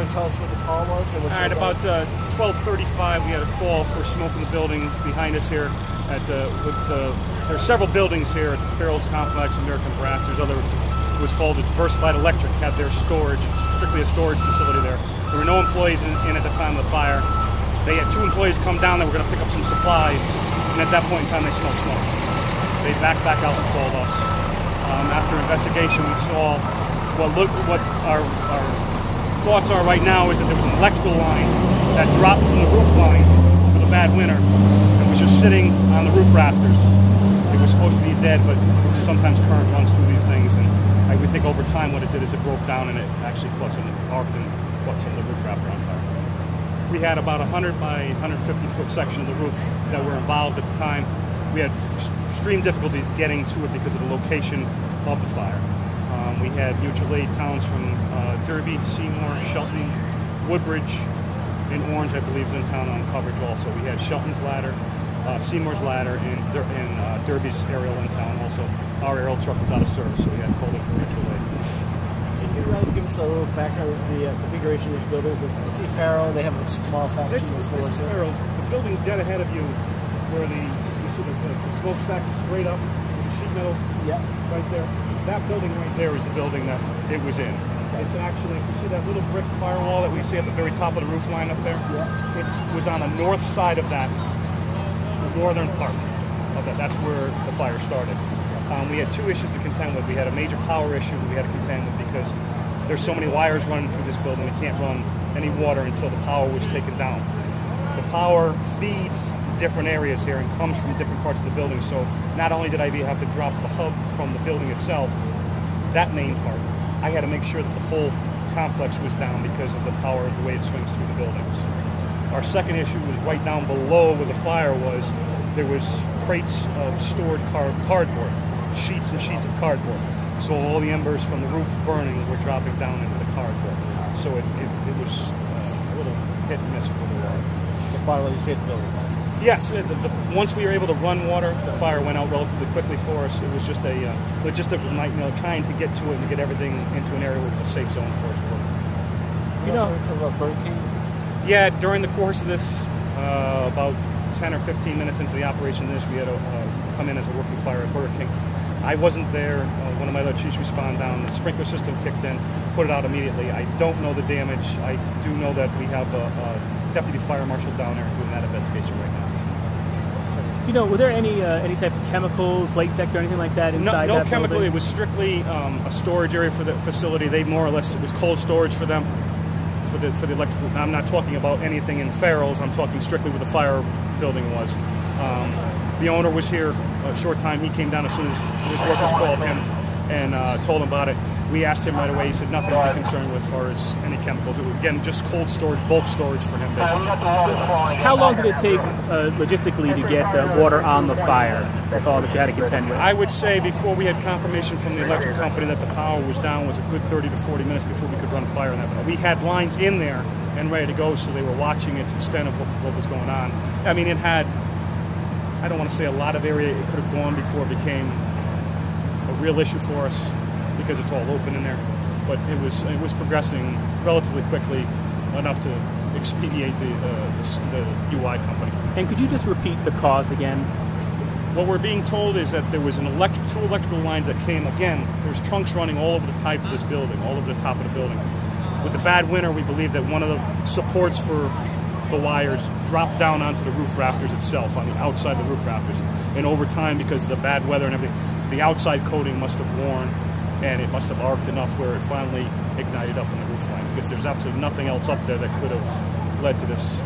want to tell us what the call was? All right, about 12:35, we had a call for smoke in the building behind us here. There's several buildings here. It's the Farrell's Complex, American Brass. There's other, what's called Diversified Electric, had their storage. It's strictly a storage facility there. There were no employees in at the time of the fire. They had 2 employees come down that were going to pick up some supplies, and at that point in time, they smelled smoke. They backed back out and called us. After investigation, we saw what our thoughts are right now is that there was an electrical line that dropped from the roof line with a bad winter and was just sitting on the roof rafters. It was supposed to be dead, but sometimes current runs through these things, and I would think over time what it did is it broke down and it actually caught some arced and caught some of the roof rafter on fire. We had about 100 by 150 foot section of the roof that were involved at the time. We had extreme difficulties getting to it because of the location of the fire. We had mutual aid towns from Derby, Seymour, Shelton, Woodbridge, and Orange, I believe, is in town on coverage also. We had Shelton's ladder, Seymour's ladder, and Derby's aerial in town also. Our aerial truck was out of service, so we had called in for mutual aid. Can you give us a little background of the configuration of these buildings? I see Farrell, they have a small factory. This is Farrell's. The building dead ahead of you, where you see the smokestacks straight up, with the sheet metals right there. That building right there is the building that it was in. It's actually, you see that little brick firewall that we see at the very top of the roof line up there? Yeah. It was on the north side of that, the northern part of that. That's where the fire started. We had 2 issues to contend with. We had a major power issue that we had to contend with because there's so many wires running through this building, we can't run any water until the power was taken down. The power feeds different areas here and comes from different parts of the building, so not only did I have to drop the hub from the building itself, that main part, I had to make sure that the whole complex was down because of the power, the way it swings through the buildings. Our second issue was right down below where the fire was. There was crates of stored cardboard, sheets and sheets of cardboard. So all the embers from the roof burning were dropping down into the cardboard. So it was a little hit and miss for the water. The bottom, you saved the buildings. Yes, once we were able to run water, the fire went out relatively quickly for us. It was just a logistical nightmare trying to get to it and get everything into an area where it was a safe zone for us to work. You know, about Burger King? Yeah, during the course of this, about 10 or 15 minutes into the operation of this, we had to come in as a working fire at Burger King. I wasn't there. One of my other chiefs responded down. The sprinkler system kicked in, put it out immediately. I don't know the damage. I do know that we have a deputy fire marshal down there doing that investigation right now. You know, were there any type of chemicals, latex, or anything like that inside? No that chemical. building? It was strictly a storage area for the facility. They more or less, it was cold storage for them, for the electrical. I'm not talking about anything in Farrell's. I'm talking strictly where the fire building was. The owner was here a short time. He came down as soon as his workers called him and told him about it. We asked him right away. He said nothing to be concerned with as far as any chemicals. It was, again, just cold storage, bulk storage for him, basically. How long did it take logistically to get water on the fire with all that you had to contend with? I would say before we had confirmation from the electric company that the power was down was a good 30 to 40 minutes before we could run fire in that. We had lines in there and ready to go, so they were watching its extent of what was going on. I mean, it had, I don't want to say a lot of area it could have gone before it became a real issue for us, because it's all open in there, but it was progressing relatively quickly enough to expedite the UI company. And could you just repeat the cause again? What we're being told is that there was two electrical lines that came. Again, there's trunks running all over the top of this building, all over the top of the building. With the bad winter, we believe that one of the supports for the wires dropped down onto the roof rafters itself, on the outside of the roof rafters. And over time, because of the bad weather and everything, the outside coating must have worn, and it must have arced enough where it finally ignited up in the roof line, because there's absolutely nothing else up there that could have led to this